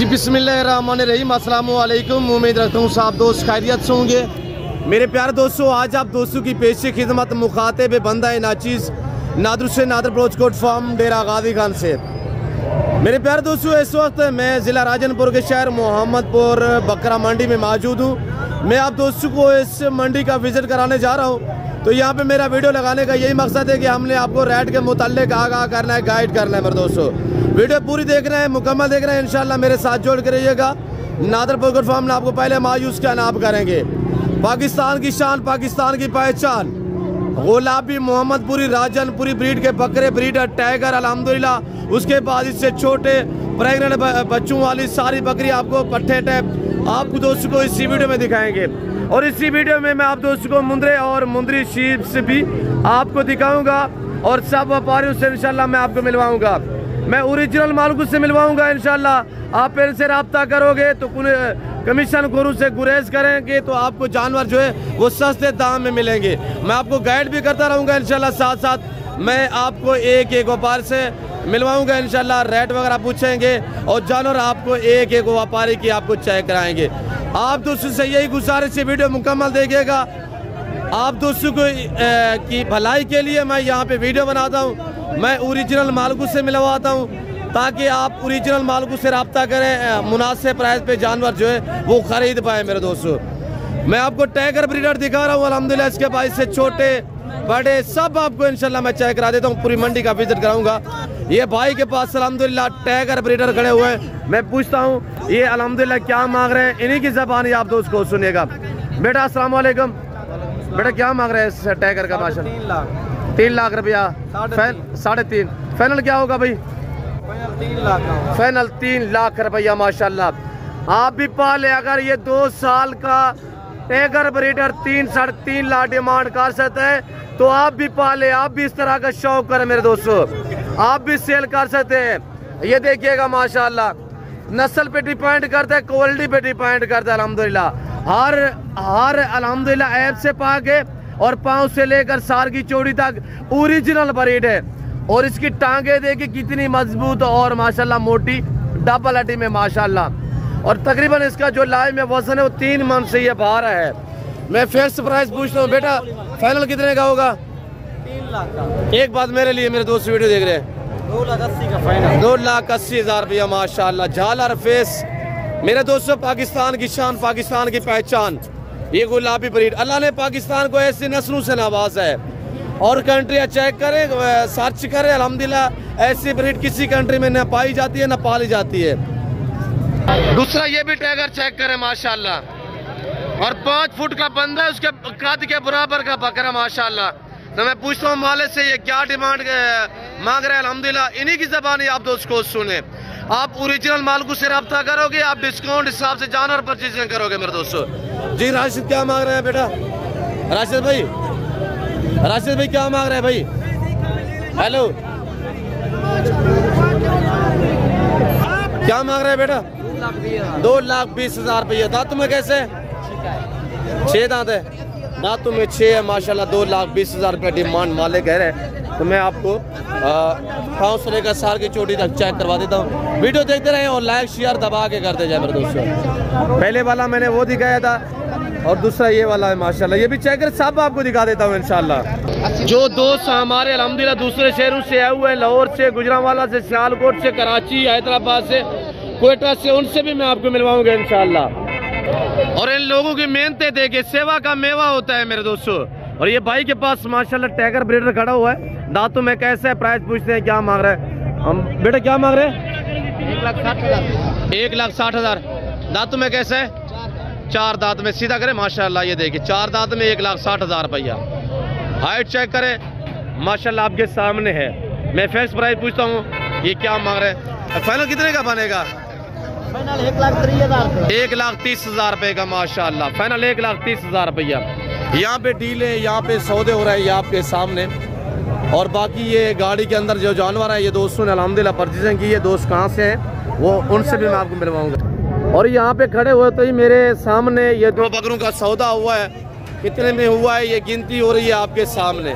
जी बिस्मिल्लाहिर्रहमानिर्रहीम, अस्सलामु अलैकुम। उम्मीद रखता हूँ सब दोस्त खैरियत से होंगे। मेरे प्यारे दोस्तों, आज आप दोस्तों की पेशी खिदमत मुखातिब बंदा नाचीज़ नादर से नादर ब्रोचकोट फार्म डेरा गाजी खान से। मेरे प्यारे दोस्तों, इस वक्त मैं ज़िला राजनपुर के शहर मोहम्मदपुर बकरा मंडी में मौजूद हूँ। मैं आप दोस्तों को इस मंडी का विज़िट कराने जा रहा हूँ। तो यहाँ पे मेरा वीडियो लगाने का यही मकसद है कि हमने आपको रेट के मुताल्लिक आगाह करना है, गाइड करना है। मेरे दोस्तों, वीडियो पूरी देख रहे हैं, मुकम्मल देख रहे हैं, इंशाल्लाह मेरे साथ जोड़ के रहिएगा। नादर ब्रोचकोट फार्म में आपको पहले मायूस का नाम करेंगे। पाकिस्तान की शान, पाकिस्तान की पहचान, गुलाबी मोहम्मदपुरी राजनपुरी ब्रीड के बकरे, ब्रीडर टाइगर अल्हम्दुलिल्लाह। उसके बाद इससे छोटे प्रेग्नेंट बच्चों वाली सारी बकरी आपको पट्टे टैप आपको दोस्तों को इसी वीडियो में दिखाएंगे। और इसी वीडियो में मैं आप दोस्तों को मुंद्रे और मुंद्री शीप से भी आपको दिखाऊंगा और सब व्यापारियों से इंशाल्लाह मैं आपको मिलवाऊंगा। मैं ओरिजिनल मालिक से मिलवाऊंगा इंशाल्लाह। आप इनसे रब्ता करोगे तो कमीशन खोरों से गुरेज करेंगे तो आपको जानवर जो है वो सस्ते दाम में मिलेंगे। मैं आपको गाइड भी करता रहूँगा इंशाल्लाह। साथ साथ मैं आपको एक एक व्यापार से मिलवाऊंगा इंशाल्लाह। रेट वगैरह पूछेंगे और जानवर आपको एक एक व्यापारी की आपको चेक कराएंगे। आप दोस्तों से यही गुजारिश है, वीडियो मुकम्मल देखिएगा। आप दोस्तों को की भलाई के लिए मैं यहाँ पे वीडियो बनाता हूँ। मैं ओरिजिनल मालिकों से मिलवाता हूँ ताकि आप ओरिजिनल मालिकों से रब्ता करें, मुनासिब प्राइस पे जानवर जो है वो खरीद पाए। मेरे दोस्तों, मैं आपको टाइगर ब्रीडर दिखा रहा हूँ अल्हम्दुलिल्लाह। इसके बाद से छोटे बड़े सब आपको इंशाल्लाह मैं चेक करा देता हूँ। पूरी मंडी का विजिट कराऊंगा। ये भाई के पास अल्हम्दुलिल्लाह टाइगर ब्रीडर खड़े हुए हैं। मैं पूछता हूँ ये अल्हम्दुलिल्लाह क्या मांग रहे हैं, इन्हीं की ज़बान आप दोस्त को सुनिएगा। बेटा अस्सलाम वालेकुम। बेटा क्या मांग रहे हैं इस टाइगर का? माशा 3 लाख रुपया, 3.5। फाइनल क्या होगा भाई? फाइनल 3 लाख रुपया माशाल्लाह। आप भी पाले, अगर ये 2 साल का टाइगर ब्रीडर 3-3.5 लाख डिमांड कर सकते हैं तो आप भी पाले, आप भी इस तरह का शौक करें मेरे दोस्तों, आप भी सेल कर सकते हैं। ये देखिएगा माशाल्लाह, नस्ल पे डिपेंड करता है, क्वालिटी पे डिपेंड करता है अल्हम्दुलिल्लाह। हर अल्हम्दुलिल्लाह ऐप से पाके और पाँव से लेकर सार की चौड़ी तक ओरिजिनल ब्रीड है। और इसकी टांगे देखिए कितनी मजबूत और माशाल्लाह मोटी, डबल हड्डी में माशाल्लाह। और तकरीबन इसका जो लाइव में वजन है वो 3 मन से ये बाहर है। मैं फिक्स प्राइस पूछता हूँ बेटा, फाइनल कितने का होगा? 3 लाख का। एक बात मेरे लिए, मेरे दोस्त वीडियो देख रहे हैं, 2,80,000 का फाइनल। 2,80,000 रुपया माशाल्लाह। झालर फेस मेरे दोस्तों, पाकिस्तान की शान, पाकिस्तान की पहचान, ये गुलाबी ब्रीड। अल्लाह ने पाकिस्तान को ऐसी नस्लों से नवाजा है। और कंट्रियाँ चेक करें, सर्च करें, अल्हम्दुलिल्लाह ऐसी ब्रीड किसी कंट्री में न पाई जाती है न पाली जाती है। दूसरा ये भी टाइगर चेक करें माशाल्लाह, और 5 फुट का बंदा है, उसके कद के बराबर का बकरा माशाल्लाह। तो मैं पूछता हूँ माले से ये क्या डिमांड मांग रहे हैं अल्हम्दुलिल्लाह। इन्हीं की ज़बान आप दोस्त को सुने। आप ओरिजिनल मालिकों से रब्ता करोगे, आप डिस्काउंट हिसाब से जानवर परचेजिंग करोगे मेरे दोस्तों। जी राशिद क्या मांग रहे हैं बेटा? राशिद भाई, राशिद भाई क्या मांग रहे हैं भाई? हेलो, क्या मांग रहे हैं बेटा? 2,20,000 रुपये। दांतों में कैसे? 6 दांत है, दांतों में 6 है माशाल्लाह। 2,20,000 रुपये डिमांड मालिक कह रहे हैं। तो मैं आपको पाँव से लेकर सार की चोटी तक चेक करवा देता हूँ। वीडियो देखते रहें और लाइक शेयर दबा के करते जाए मेरे दोस्तों। पहले वाला मैंने वो दिखाया था और दूसरा ये वाला है माशाल्लाह। ये भी चेक कर सब आपको दिखा देता हूँ इंशाल्लाह। जो दोस्त हमारे अल्हम्दुलिल्लाह दूसरे शहरों से आए हुए हैं, लाहौर से, गुजरांवाला से, सियालकोट से, कराची, हैदराबाद से, क्वेटा से, उनसे भी मैं आपको मिलवाऊंगा इंशाल्लाह। और इन लोगों की मेहनतें देखे सेवा का मेवा होता है मेरे दोस्तों। और ये भाई के पास माशाल्लाह टाइगर ब्रीडर खड़ा हुआ है। दांतों में कैसे है? प्राइस पूछते हैं क्या मांग रहे हैं हम? बेटा क्या मांग रहे हैं? 1,60,000। 1,60,000। दांतों में कैसे है? 4 दांत में। सीधा करें माशाल्लाह, ये देखिए 4 दांत में 1,60,000 रुपया। हाइट चेक करें माशाल्लाह, आपके सामने है। मैं फिक्स प्राइस पूछता हूँ ये क्या मांग रहे हैं? फाइनल कितने का बनेगा? फाइनल 1,30,000। 1,30,000 रुपये का माशाल्लाह। फाइनल 1,30,000 रुपया। यहाँ पे डील है, यहाँ पे सौदे हो रहे हैं, ये आपके सामने। और बाकी ये गाड़ी के अंदर जो जानवर है ये दोस्तों ने अल्हम्दुलिल्लाह परचेजिंग की है। दोस्त कहाँ से हैं वो उनसे भी मैं आपको मिलवाऊंगा। और यहाँ पे खड़े हुए तो ही मेरे सामने ये 2 बकरों का सौदा हुआ है। कितने में हुआ है ये गिनती हो रही है आपके सामने।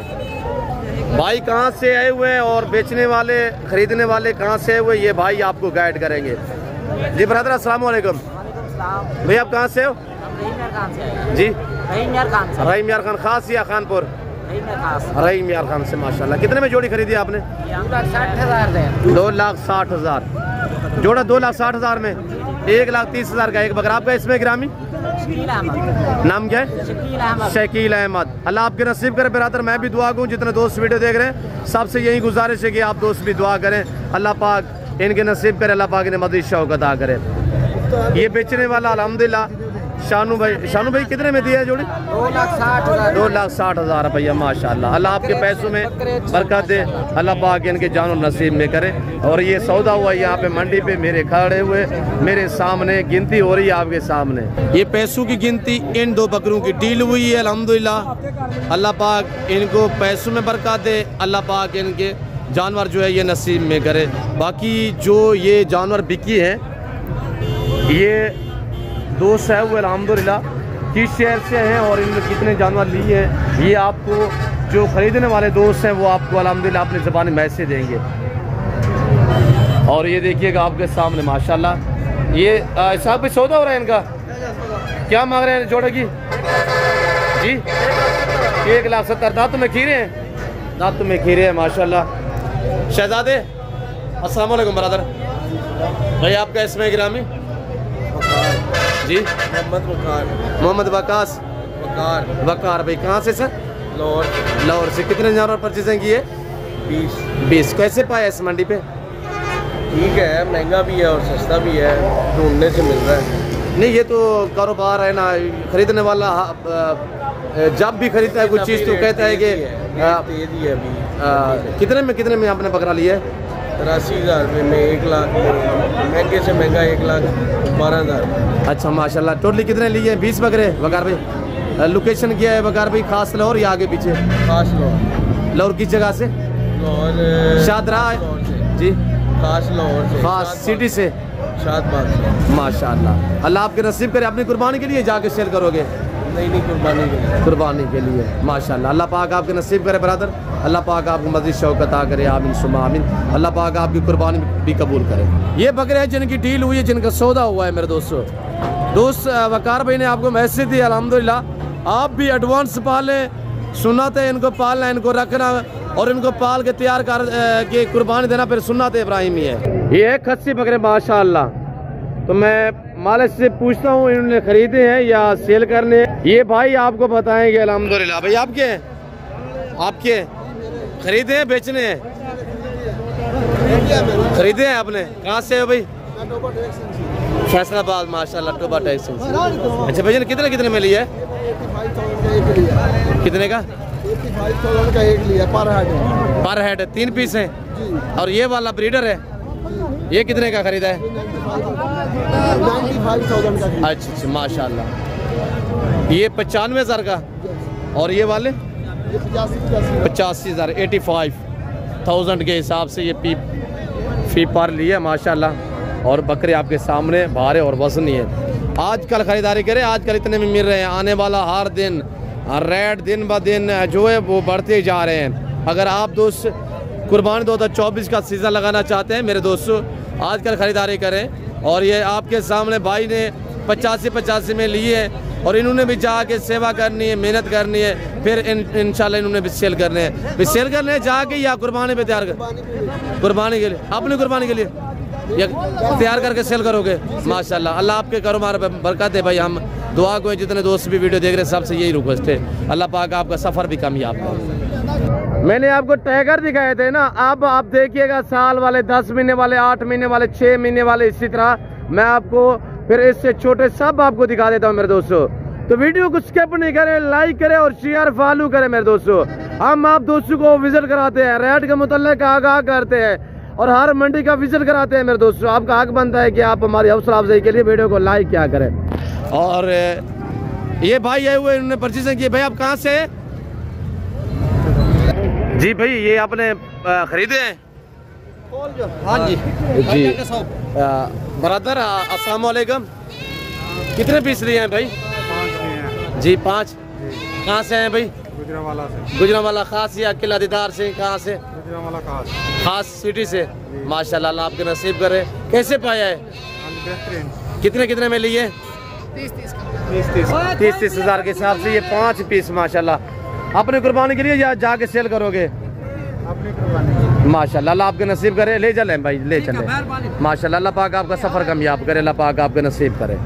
भाई कहाँ से आए हुए हैं और बेचने वाले खरीदने वाले कहाँ से आए हुए ये भाई आपको गाइड करेंगे। जी ब्रदर अस्सलाम वालेकुम। भैया आप कहाँ से हो? जी रहीम यार खान से। रहीम यार खान खास या खानपुर? रहीम यार खान से माशाल्लाह। कितने में जोड़ी खरीदी आपने? 2,60,000 2,60,000 जोड़ा। 2,60,000 में 1,30,000 का एक बकरा। आपका इसमें ग्रामी नाम क्या है? शकील अहमद। अल्लाह आपके नसीब करे बिरादर। मैं भी दुआ करूँ, जितने दोस्त वीडियो देख रहे हैं सबसे यही गुजारिश है कि आप दोस्त भी दुआ करें, अल्लाह पाक इनके नसीब करे, अल्लाह पाक इन्हें मज़ीद शौक़ अता करे। ये बेचने वाला अल्हम्दुलिल्लाह शानू भाई। शानू भाई कितने में दिया है जोड़ी? 2,60,000 रुपया माशाल्लाह। अल्लाह आपके पैसों में बरकत दे, अल्लाह पाक इनके जानो नसीब में करे। और ये सौदा हुआ यहाँ पे मंडी पे मेरे खड़े हुए मेरे सामने, गिनती हो रही है आपके सामने। ये पैसों की गिनती इन 2 बकरों की डील हुई है अल्हम्दुलिल्लाह। अल्लाह पाक इनको पैसों में बरकत दे, अल्लाह पाक इनके जानवर जो है ये नसीब में करे। बाकी जो ये जानवर बिकी हैं, ये दोस्त है वो अल्हम्दुलिल्लाह किस शहर से हैं और इनमें कितने जानवर लिए हैं, ये आपको जो ख़रीदने वाले दोस्त हैं वो आपको अल्हम्दुलिल्लाह अपनी ज़बान में मैसेज देंगे। और ये देखिएगा आपके सामने माशाल्लाह। ये साहब भी सौदा हो रहा है इनका, क्या मांग रहे हैं जोड़े की? जी 1,70,000। दांतों में खीरे हैं? दांतों में खीरे हैं माशाल्लाह। शहजादे अस्सलाम वालेकुम ब्रदर। भाई आपका इसमें गिरामी? जी मोहम्मद वकास वकार भाई कहाँ से सर? लाहौर से। कितने जानवर परचेजिंग की है? 20। कैसे पाया इस मंडी पे? ठीक है, महंगा भी है और सस्ता भी है, ढूंढने से मिल रहा है। नहीं ये तो कारोबार है ना, खरीदने वाला जब भी खरीदता है कुछ चीज़ तो कहता है कि तेजी है अभी। कितने में आपने बकरा लिया है? 83,000 रुपये में 1 लाख, महंगे से महंगा 1,12,000। अच्छा माशाल्लाह। टोटली कितने लिए हैं? 20 बकरे वकार भाई। लोकेशन क्या है वकार भाई? खास लाहौर या आगे पीछे? खास लाहौर। लाहौर किस जगह से? लाहौर शादरा जी, खास लाहौर से, खास सिटी से, शादबाग से। माशाल्लाह। अल्लाह आपके नसीब करे। अपनी कुर्बानी के लिए जाके सेल करोगे? नहीं कुर्बानी के लिए। कुर्बानी के लिए माशाल्लाह। अल्लाह पाक आपके नसीब करे ब्रदर। अल्लाह पाक आपको मज़ीद शौक़ अता करे। आमीन सुमा आमीन। अल्लाह पाक आपकी कुर्बानी भी कबूल करे। ये बकरे हैं जिनकी डील हुई है, जिनका सौदा हुआ है मेरे दोस्त वकार भाई ने आपको मैसेज दी अल्हम्दुलिल्लाह। आप भी एडवांस पालें, सुन्नत है इनको पालना, इनको रखना और इनको पाल के तैयार कर के कुर्बानी देना फिर सुन्नत इब्राहिमी है। ये है खस्सी बकरे माशाल्लाह। तो मैं मालिक से पूछता हूँ इन्होंने खरीदे हैं या सेल करने हैं, ये भाई आपको बताएंगे अल्हम्दुलिल्लाह। भाई आपके खरीदे हैं बेचने हैं? खरीदे हैं आपने? कहाँ से है भाई? फैसलाबाद माशाल्लाह, टोबा टैक्स। अच्छा भैया कितने में लिया है? कितने का? 85,000 का एक लिया पर हेड 3 पीस है। और ये वाला ब्रीडर है, ये कितने का खरीदा है? 95,000 का। अच्छा माशाल्लाह। ये 95,000 का और ये वाले 85,000 85,000 के हिसाब से ये फी पर लिया माशाल्लाह। और बकरे आपके सामने भारे और वजनी है। आजकल ख़रीदारी करें, आजकल इतने में मिल रहे हैं। आने वाला हर दिन रेट दिन ब दिन जो है वो बढ़ते जा रहे हैं। अगर आप दोस्त कुर्बानी 2024 का सीज़न लगाना चाहते हैं मेरे दोस्तों, आजकल ख़रीदारी करें। और ये आपके सामने भाई ने 85 में लिए हैं और इन्होंने भी जाके सेवा करनी है, मेहनत करनी है, फिर इंशाल्लाह इन्होंने भी सेल करने हैं। भी सेल करने जाके या कुर्बानी पे तैयार कर? कुर्बानी के लिए, अपनी कुर्बानी के लिए या तैयार करके सेल करोगे? माशाल्लाह। अल्लाह आपके कारोबार पर बरकत है भाई। हम दुआ को जितने दोस्त भी वीडियो देख रहे हैं सबसे यही रिक्वेस्ट है, अल्लाह पाक आपका सफ़र भी कामयाब करे। मैंने आपको टाइगर दिखाए थे ना, अब आप देखिएगा साल वाले, 10 महीने वाले, 8 महीने वाले, 6 महीने वाले, इसी तरह मैं आपको फिर इससे छोटे सब आपको दिखा देता हूँ मेरे दोस्तों। तो वीडियो को स्किप नहीं करें, लाइक करें और शेयर फॉलो करें मेरे दोस्तों। हम आप दोस्तों को विजिट कराते हैं, रेट के मुताल्लिक आगाह करते हैं और हर मंडी का विजिट कराते हैं मेरे दोस्तों। आपका हक बनता है कि आप हमारी हौसला अफजाई के लिए वीडियो को लाइक क्या करें। और ये भाई आए हुए, इन्होंने परचेजिंग की। भाई आप कहाँ से? जी भाई ये आपने खरीदे हैं? हाँ जी ब्रदर अस्सलाम वालेकुम। कितने पीस लिए हैं भाई? 5 जी 5। कहाँ से हैं भाई? गुजरावाला से। गुजरावाला खास या किला दीदार से? कहाँ से? गुजरावाला खास सिटी से। माशाल्लाह, अल्लाह आपके नसीब करे। कैसे पाया है? बेहतरीन। कितने कितने में लिए? 30 हज़ार के हिसाब से ये 5 पीस माशाल्लाह। अपनी कुर्बानी के लिए या जाके सेल करोगे? अपनी कुर्बानी माशाल्लाह, अल्लाह आपके नसीब करे। ले चलें भाई, ले चलें माशाल्लाह। अल्लाह पाक आपका सफ़र कामयाब करे, अल्लाह पाक आपके नसीब करे।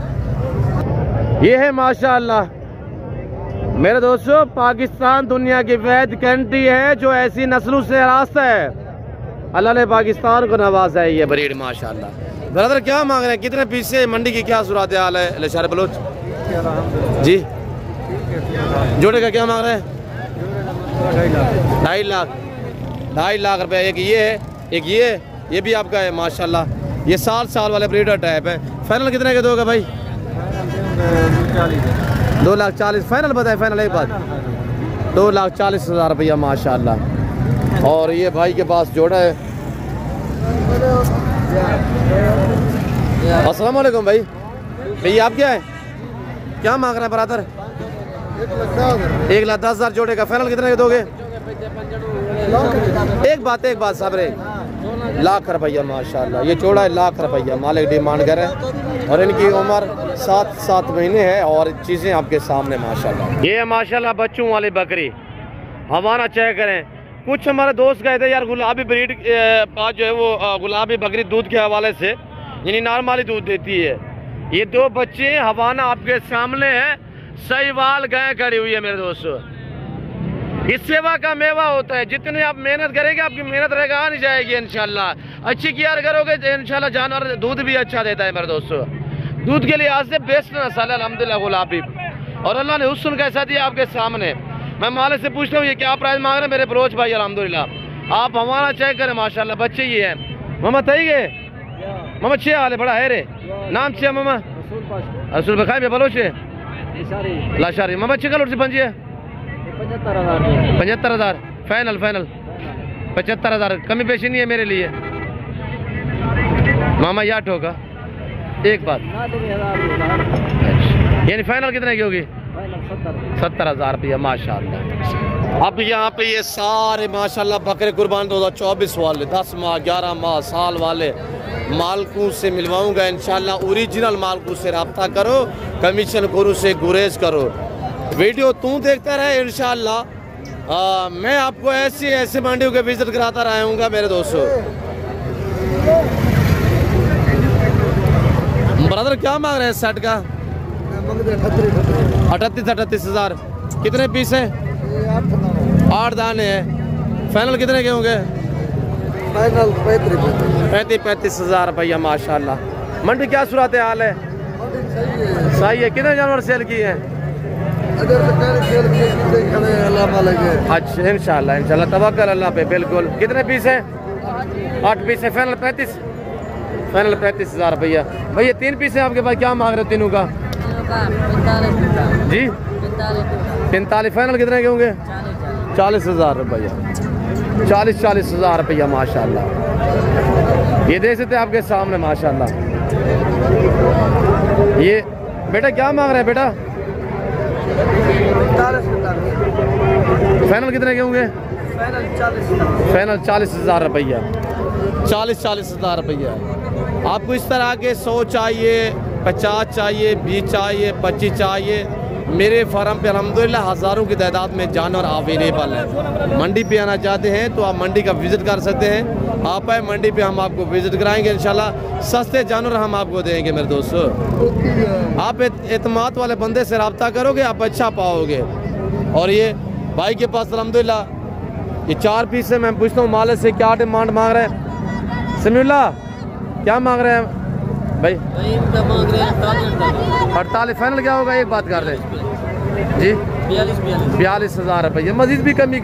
ये है माशाल्लाह मेरे दोस्तों, पाकिस्तान दुनिया की वैध कंट्री है जो ऐसी नस्लों से रास्ता है। अल्लाह ने पाकिस्तान को नवाजा है ये ब्रीड माशाल्लाह। ब्रदर क्या मांग रहे हैं, कितने पीस से? मंडी की क्या सूरत हाल है लशार बलोच जी? जोड़े का क्या मांग रहे हैं? 2.5 लाख रुपए। एक ये है, एक ये भी आपका है माशाल्लाह। ये साल वाले ब्रीडर टाइप है। फाइनल कितने के दोगे भाई? 2,40,000 फाइनल बताए। फाइनल एक बात 2,40,000 रुपया माशाल्लाह। और ये भाई के पास जोड़ा है। अस्सलाम वालेकुम भाई। भैया आप क्या है, क्या मांग रहे हैं बरातर? 1,10,000 जोड़े का। फाइनल कितने के दोगे? एक बात साबरे, लाख रुपया माशाल्लाह। ये जोड़ा है लाख रुपया मालिक डिमांड करे। और इनकी उम्र 7 महीने है और चीज़ें आपके सामने माशाल्लाह। ये है माशाल्लाह बच्चों वाली बकरी। हमारा चेक करें। कुछ हमारे दोस्त गए थे यार गुलाबी ब्रीड पास जो है वो गुलाबी बकरी दूध के हवाले से यानी नॉर्मली दूध देती है। ये 2 बच्चे हवाना आपके सामने है। सहीवाल गाय खड़ी हुई है मेरे दोस्तों। इस सेवा का मेवा होता है। जितनी आप मेहनत करेंगे आपकी मेहनत रहेगा नहीं जाएगी इंशाल्लाह। अच्छी केयर करोगे तो इंशाल्लाह जानवर दूध भी अच्छा देता है मेरे दोस्तों। दूध के लिहाज से बेस्ट नस्ल है अल्हम्दुलिल्लाह गुलाबी। और अल्लाह ने हुस्न कैसा दिया आपके सामने। मैं मालिक से पूछता हूँ ये क्या प्राइस मांग रहे हैं मेरे बलोच भाई अल्हम्दुलिल्लाह। आप हमारा चेक करें माशाल्लाह। बच्चे ये हैं मामा तई गए मामा 6 हाल है बड़ा है रे। नाम 6 मामा रसूल बखाई में बलोच है लाशारी मामा 6 कल पंजी है 75,000 फाइनल 75,000। कमी पेशी नहीं है मेरे लिए मामा। या ठोका एक बात यानी फाइनल कितने की होगी? 70,000 रुपया माशाल्लाह। अब यहाँ पे ये सारे माशाल्लाह बकरे कुर्बान 2024 वाले 10 माह 11 माह साल वाले मालकों से मिलवाऊंगा इंशाल्लाह। ओरिजिनल मालकों से रब्ता करो, कमीशन खोरों से गुरेज करो। वीडियो तू देखता रहे इंशाल्लाह। मैं आपको ऐसे मंडियों के विजिट कराता रहूँगा मेरे दोस्तों। ब्रदर क्या मांग रहे हैं सेट का? 38,000। कितने पीस है? 8 दाने हैं। फाइनल कितने के होंगे? फाइनल 35,000 रुपया माशाल्लाह। मंडी क्या सूरत हाल है? सही है। कितने जानवर सेल किए हैं? अच्छा इंशाल्लाह तवक्कल अल्लाह पे बिल्कुल। कितने पीस है? 8 पीस है। फाइनल 35,000 रुपया। भैया 3 पीस है आपके पास, क्या मांग रहे हो तीनों का? 45 जी 45। फाइनल कितने के होंगे? 40,000 रुपया। 40,000 रुपया माशाल्लाह। ये देख सकते हैं आपके सामने माशाल्लाह। ये बेटा क्या मांग रहे हैं बेटा? फाइनल कितने के होंगे? फाइनल 40,000 रुपया। 40,000 रुपया। आपको इस तरह के 100 चाहिए, 50 चाहिए, 20 चाहिए, 25 चाहिए। मेरे फार्म पे अल्हम्दुलिल्लाह हज़ारों की तादाद में जानवर अवेलेबल है। मंडी पे आना चाहते हैं तो आप मंडी का विज़िट कर सकते हैं। आप आए मंडी पे, हम आपको विज़िट कराएंगे इंशाल्लाह। सस्ते जानवर हम आपको देंगे मेरे दोस्तों। आप एतमाद वाले बंदे से रब्ता करोगे आप अच्छा पाओगे। और ये भाई के पास अल्हम्दुलिल्लाह ये 4 पीस है। मैं पूछता हूँ मालिक से क्या डिमांड मांग रहे हैं? समीउल्लाह क्या मांग रहे हैं भाई? 48। फाइनल क्या होगा? एक बात कर रहे हैं जी 42,000 रुपये। मजीद भी कमी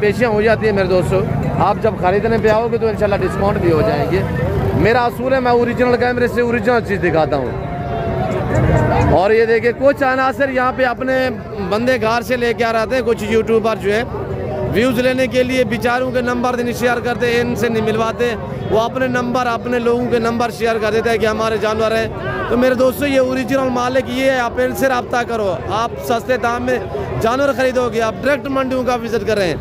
पेशियाँ हो जाती है मेरे दोस्तों। आप जब खरीदने पे आओगे तो इंशाल्लाह डिस्काउंट भी हो जाएंगे। मेरा असूल है मैं ओरिजिनल कैमरे से ओरिजिनल चीज़ दिखाता हूँ। और ये देखिए कुछ अनासर यहाँ पे अपने बंदे घर से लेके आ रहे हैं। कुछ यूट्यूबर जो है व्यूज़ लेने के लिए बेचारों के नंबर नहीं शेयर करते, इनसे नहीं मिलवाते। वो अपने नंबर अपने लोगों के नंबर शेयर कर देते हैं कि हमारे जानवर हैं। तो मेरे दोस्तों ये ओरिजिनल मालिक ये है, आप इनसे रब्ता करो। आप सस्ते दाम में जानवर खरीदोगे। आप डायरेक्ट मंडियों का विजिट करें।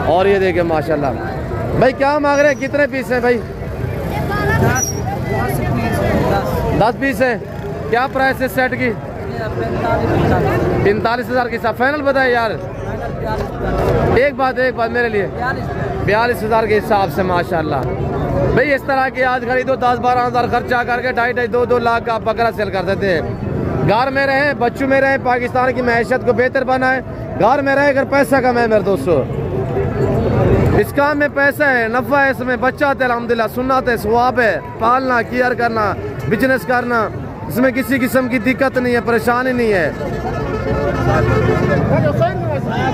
और ये देखें माशाल्लाह। भाई क्या मांग रहे हैं? कितने पीस हैं भाई? 10 पीस है। क्या प्राइस है सेट की? 45,000 की। फाइनल बताए यार। एक बात मेरे लिए 42,000 के हिसाब से माशाल्लाह। भाई इस तरह के आज खरीदो 10-12 हज़ार खर्चा करके 2.5-2 लाख का बकरा सेल कर देते हैं। घर में रहे, बच्चों में रहे, पाकिस्तान की मैशत को बेहतर बनाए, घर में रहे, अगर पैसा कमाए मेरे दोस्तों। इस काम में पैसा है, नफ़ा है, इसमें बच्चा है, अल्हम्दुलिल्लाह सुन्नत है, सवाब है, पालना, केयर करना, बिजनेस करना, इसमें किसी किस्म की दिक्कत नहीं है, परेशानी नहीं है।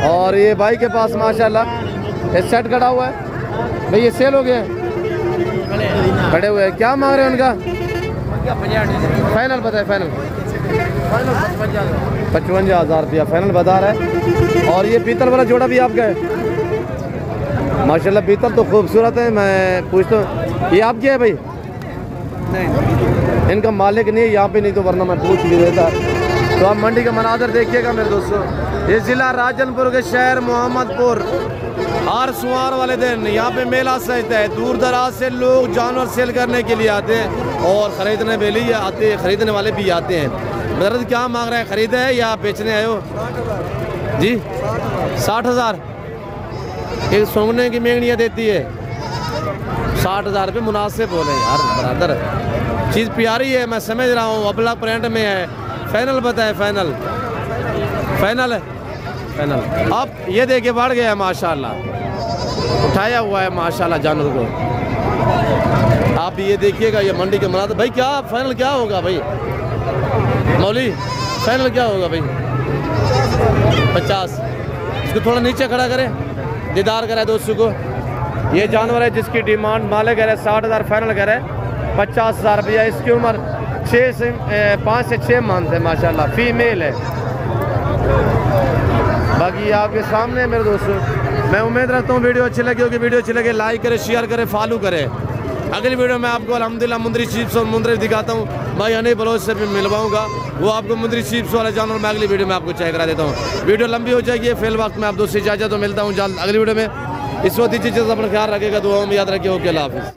और ये भाई के पास माशाल्लाह एक सेट खड़ा हुआ है। भाई ये सेल हो गए खड़े हुए हैं। क्या मांग रहे हैं उनका? फाइनल बताए। फाइनल 55,000 रुपया फाइनल बता रहा है। और ये पीतल वाला जोड़ा भी आपका है माशाल्लाह। पीतल तो खूबसूरत है। मैं पूछता हूँ ये आपकी है भाई? नहीं, इनका मालिक नहीं है यहाँ पे, नहीं तो वरना मैं पूछ भी देता। तो आप मंडी का मनाजर देखिएगा मेरे दोस्तों। ये ज़िला राजनपुर के शहर मोहम्मदपुर, हर सोमवार वाले दिन यहाँ पे मेला सजता है। दूर दराज से लोग जानवर सेल करने के लिए आते हैं और ख़रीदने के लिए आते हैं, ख़रीदने वाले भी आते हैं। मतलब क्या मांग रहे हैं? ख़रीदे है या बेचने आए हो जी? 60,000 एक सोंगने की मेंगनियाँ देती है। 60,000 रुपये मुनासिब बोले यार बरादर। चीज़ प्यारी है, मैं समझ रहा हूँ, अबला प्रिंट में है। फाइनल बताए। फाइनल है फाइनल। अब ये देखिए बढ़ गया माशाल्लाह, उठाया हुआ है माशाल्लाह जानवर को। आप ये देखिएगा, ये मंडी के मनाजर। भाई क्या फाइनल क्या होगा भाई मौली? फाइनल क्या होगा भाई? 50। इसको थोड़ा नीचे खड़ा करें, दीदार कराए दोस्तों को। ये जानवर है जिसकी डिमांड मालिक कह रहे 60,000, फाइनल कह रहे 50,000 रुपया। इसकी उम्र 5 से 6 मंथ है माशाल्लाह, फीमेल है। बाकी आपके सामने मेरे दोस्तों, मैं उम्मीद रखता हूँ वीडियो अच्छी लगी होगी। वीडियो अच्छी लगे लाइक करें, शेयर करें, फॉलो करें। अगली वीडियो में आपको अल्हम्दुलिल्लाह मुंदरी चिप्स और मुंदरी दिखाता हूँ। मैं यानी बलोच से भी मिलवाऊंगा, वो आपको मुंदरी चिप्स वाला जानवर मैं अगली वीडियो में आपको चेक करा देता हूँ। वीडियो लंबी हो जाएगी, फिल वक्त में आप दोस्तों इजाज़त तो मिलता हूँ जल्द अगली वीडियो में। इस वक्त चीज़ अपना ख्याल रखेगा, दुआओं में याद रखिए। ओके, अल्लाह हाफ़िज़।